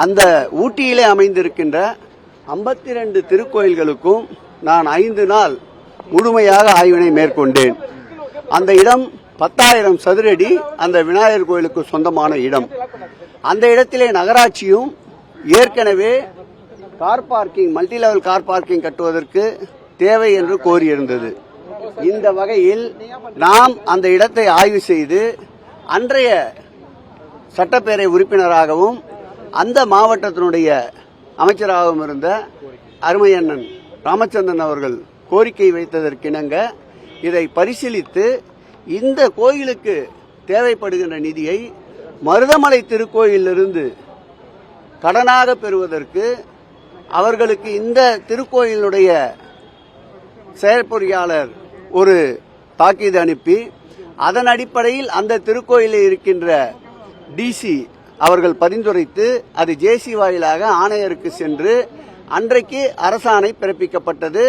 அந்த ஊட்டியிலே அமைந்திருக்கின்ற 52 திருக்கோயில்களுக்கும் நான் 5 நாள் முழுமையாக ஆய்வினை மேற்கொண்டேன். அந்த இடம் 10,000 சதுரடி அந்த விநாயகர் கோயிலுக்கு சொந்தமான இடம். அந்த இடத்திலே நகராட்சியும் ஏற்கனவே car parking, multi level car parking கட்டுவதற்கு தேவை என்று கோரியிருந்தது. இந்த வகையில் நாம் அந்த இடத்தை ஆய்வு செய்து அன்றைய சட்டப்பேரவை உறுப்பினராகவும் அந்த மாவட்டத்தினுடைய அமைச்சராகவும் இருந்த அருமையண்ணன் ராமச்சந்திரன் அவர்கள் கோரிக்கை வைத்ததற்கிணங்க இதை பரிசீலித்து இந்த கோயிலுக்கு தேவைப்படுகின்ற நிதியை மருதமலை திருக்கோயிலிருந்து கடனாக பெறுவதற்கு அவர்களுக்கு இந்த திருக்கோயிலுடைய செயற்பொறியாளர் ஒரு தாக்கீது அனுப்பி அதன் அடிப்படையில் அந்த திருக்கோயிலில் இருக்கின்ற டிசி அவர்கள் பரிந்துரைத்து அது ஜேசி வாயிலாக ஆணையருக்கு சென்று அன்றைக்கு அரசாணை பிறப்பிக்கப்பட்டது.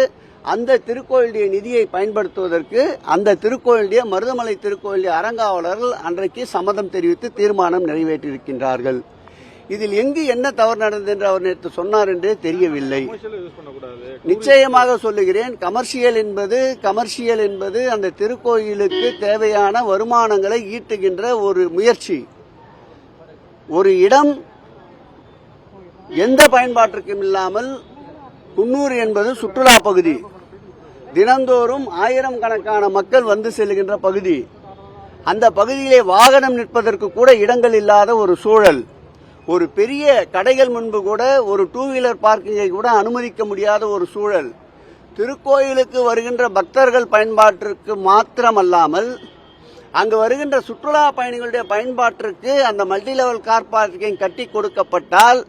அந்த திருக்கோயிலுடைய நிதியை பயன்படுத்துவதற்கு அந்த திருக்கோயிலுடைய மருதமலை திருக்கோயிலுடைய அறங்காவலர்கள் அன்றைக்கு சம்மதம் தெரிவித்து தீர்மானம் நிறைவேற்றியிருக்கின்றார்கள். இதில் எங்கு என்ன தவறு நடந்தது என்று அவர் நேற்று சொன்னார் என்றே தெரியவில்லை. நிச்சயமாக சொல்லுகிறேன், கமர்ஷியல் என்பது அந்த திருக்கோயிலுக்கு தேவையான வருமானங்களை ஈட்டுகின்ற ஒரு முயற்சி. ஒரு இடம் எந்த பயன்பாட்டிற்கும் இல்லாமல், குன்னூர் என்பது சுற்றுலா பகுதி, தினந்தோறும் 1000 கணக்கான மக்கள் வந்து செல்கின்ற பகுதி. அந்த பகுதியிலே வாகனம் நிற்பதற்கு கூட இடங்கள் இல்லாத ஒரு சூழல். ஒரு பெரிய கடைகள் முன்பு கூட ஒரு 2 வீலர் பார்க்கிங்கை கூட அனுமதிக்க முடியாத ஒரு சூழல். திருக்கோயிலுக்கு வருகின்ற பக்தர்கள் பயன்பாட்டிற்கு மாத்திரமல்லாமல் அங்கு வருகின்ற சுற்றுலா பயணிகளுடைய பயன்பாட்டிற்கு அந்த மல்டி லெவல் கார் பார்க்கிங் கட்டி கொடுக்கப்பட்டால்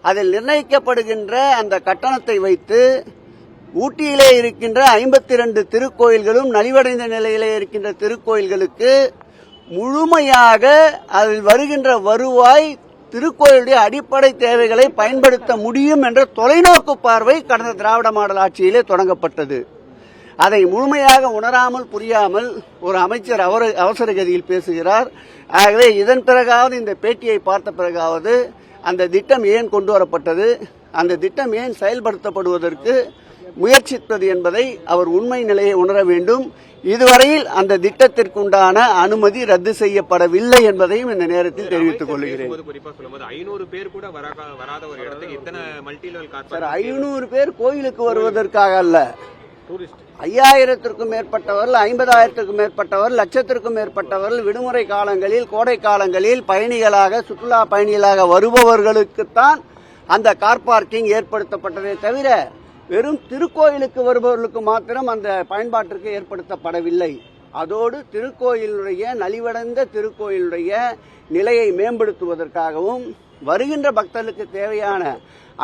அதில் நிர்ணயிக்கப்படுகின்ற அந்த கட்டணத்தை வைத்து ஊட்டியிலே இருக்கின்ற 52 திருக்கோயில்களும் நலிவடைந்த நிலையிலே இருக்கின்ற திருக்கோயில்களுக்கு முழுமையாக அதில் வருகின்ற வருவாய் திருக்கோயிலுடைய அடிப்படை தேவைகளை பயன்படுத்த முடியும் என்ற தொலைநோக்கு பார்வை கடந்த திராவிட மாடல் ஆட்சியிலே தொடங்கப்பட்டது. அதை முழுமையாக உணராமல் புரியாமல் ஒரு அமைச்சர் அவசர கதியில் பேசுகிறார். ஆகவே இதன் பிறகாவது, இந்த பேட்டியை பார்த்த பிறகாவது அந்த திட்டம் ஏன் கொண்டு வரப்பட்டது, அந்த திட்டம் ஏன் செயல்படுத்தப்படுவதற்கு முயற்சித்தது என்பதை அவர் உண்மை நிலையை உணர வேண்டும். இதுவரையில் அந்த திட்டத்திற்குண்டான அனுமதி ரத்து செய்யப்படவில்லை என்பதையும் இந்த நேரத்தில் தெரிவித்துக் கொள்கிறேன். 500 பேர் கூட வராத ஒரு இடத்துக்கு இத்தனை மல்டி லெவல் கார் சார், 500 பேர் கோயிலுக்கு வருவதற்காக அல்ல. 5000த்திற்கும் மேற்பட்டவர்கள், 50,000த்திற்கும் மேற்பட்டவர்கள், லட்சத்திற்கும் மேற்பட்டவர்கள் விடுமுறை காலங்களில், கோடை காலங்களில் பயணிகளாக, சுற்றுலா பயணிகளாக வருபவர்களுக்குத்தான் அந்த கார் பார்க்கிங் ஏற்படுத்தப்பட்டதே தவிர வெறும் திருக்கோயிலுக்கு வருபவர்களுக்கு மாத்திரம் அந்த பயன்பாட்டிற்கு ஏற்படுத்தப்படவில்லை. அதோடு திருக்கோயிலுடைய நலிவடைந்த திருக்கோயிலுடைய நிலையை மேம்படுத்துவதற்காகவும் வருகின்ற பக்தர்களுக்கு தேவையான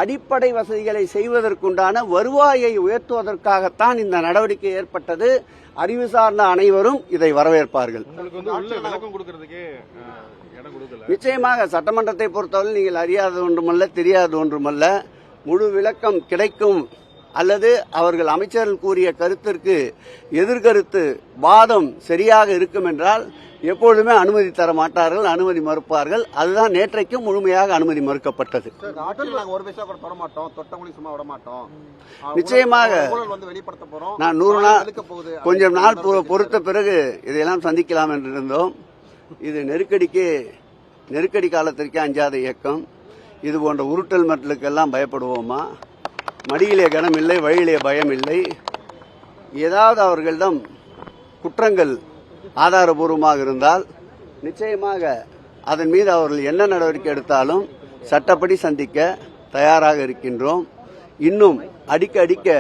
அடிப்படை வசதிகளை செய்வதற்குண்டான வருவாயை உயர்த்துவதற்காகத்தான் இந்த நடவடிக்கை ஏற்பட்டது. அறிவு சார்ந்த அனைவரும் இதை வரவேற்பார்கள். நிச்சயமாக சட்டமன்றத்தை பொறுத்தவரை நீங்கள் அறியாத ஒன்றுமல்ல, தெரியாத ஒன்றுமல்ல. முழு விளக்கம் கிடைக்கும். அல்லது அவர்கள் அமைச்சர்கள் கூறிய கருத்திற்கு எதிர்கருத்து வாதம் சரியாக இருக்கும் என்றால் எப்பொழுதுமே அனுமதி தர மாட்டார்கள், அனுமதி மறுப்பார்கள். அதுதான் நேற்றைக்கும் முழுமையாக அனுமதி மறுக்கப்பட்டது. நிச்சயமாக நான் 100 நாள் கொஞ்சம் நாள் பொறுத்த பிறகு இதையெல்லாம் சந்திக்கலாம் என்று இருந்தோம். இது நெருக்கடி காலத்திற்கே அஞ்சாத இயக்கம். இது போன்ற உருட்டல் மட்டலுக்கெல்லாம் பயப்படுவோமா? மடியிலே கனம் இல்லை, வழியிலே பயம் இல்லை. ஏதாவது அவர்களிடம் குற்றங்கள் ஆதாரபூர்வமாக இருந்தால் நிச்சயமாக அதன் மீது அவர்கள் என்ன நடவடிக்கை எடுத்தாலும் சட்டப்படி சந்திக்க தயாராக இருக்கின்றோம். இன்னும் அடிக்க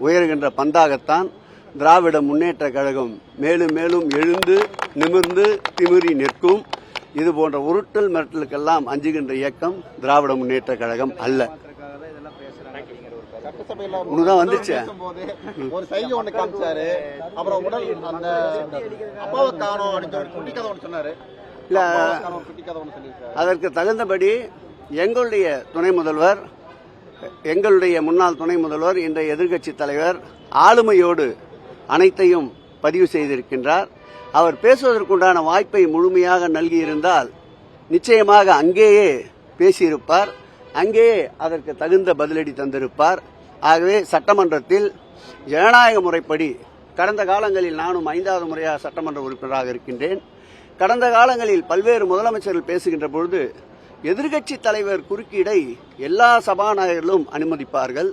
உயர்கின்ற பந்தாகத்தான் திராவிட முன்னேற்ற கழகம் மேலும் மேலும் எழுந்து நிமிர்ந்து திமிரி நிற்கும். இது போன்ற உருட்டல் மிரட்டலுக்கெல்லாம் அஞ்சுகின்ற இயக்கம் திராவிட முன்னேற்ற கழகம் அல்ல. வந்துச்சு ஒரு சைகை ஒண்ணு காமிச்சாரு, அப்புறம் உடல் அந்த அப்பாவை காணோம் அப்படின்னு குட்டி கதை ஒன்று சொன்னாரு. இல்ல, அதற்கு தகுந்தபடி எங்களுடைய துணை முதல்வர், எங்களுடைய முன்னாள் துணை முதல்வர், இன்றைய எதிர்க்கட்சி தலைவர் ஆளுமையோடு அனைத்தையும் பதிவு செய்திருக்கின்றார். அவர் பேசுவதற்குண்டான வாய்ப்பை முழுமையாக நல்கியிருந்தால் நிச்சயமாக அங்கேயே பேசியிருப்பார். அங்கேயே அதற்கு தகுந்த பதிலடி தந்திருப்பார். ஆகவே சட்டமன்றத்தில் ஜனநாயக முறைப்படி கடந்த காலங்களில் நானும் 5வது முறையாக சட்டமன்ற உறுப்பினராக இருக்கின்றேன். கடந்த காலங்களில் பல்வேறு முதலமைச்சர்கள் பேசுகின்ற பொழுது எதிர்க்கட்சி தலைவர் குறுக்கீடை எல்லா சபாநாயகர்களும் அனுமதிப்பார்கள்.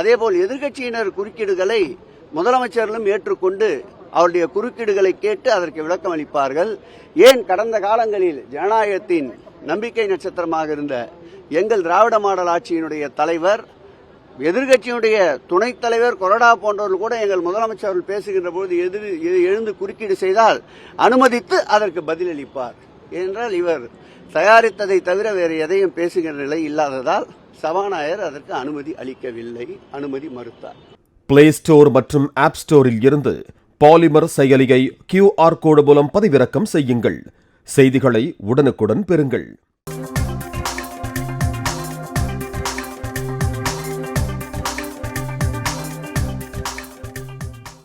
அதேபோல் எதிர்க்கட்சியினர் குறுக்கீடுகளை முதலமைச்சர்களும் ஏற்றுக்கொண்டு அவருடைய குறுக்கீடுகளை கேட்டு அதற்கு விளக்கம் அளிப்பார்கள். ஏன் கடந்த காலங்களில் ஜனநாயகத்தின் நம்பிக்கை நட்சத்திரமாக இருந்த எங்கள் திராவிட மாடல் ஆட்சியினுடைய தலைவர், எதிர்க்கட்சியினுடைய துணைத் தலைவர், கொறடா போன்றவர்கள் கூட எங்கள் முதலமைச்சர்கள் பேசுகின்ற போது எழுந்து குறுக்கீடு செய்தால் அனுமதித்து அதற்கு பதிலளிப்பார். ஏனென்றால் இவர் தயாரித்ததை தவிர வேறு எதையும் பேசுகின்ற நிலை இல்லாததால் சபாநாயகர் அதற்கு அனுமதி அளிக்கவில்லை, அனுமதி மறுத்தார். பிளே ஸ்டோர் மற்றும் ஆப் ஸ்டோரில் இருந்து பாலிமர் செயலியை QR கோடு மூலம் பதிவிறக்கம் செய்யுங்கள். செய்திகளை உடனுக்குடன் பெறுங்கள்.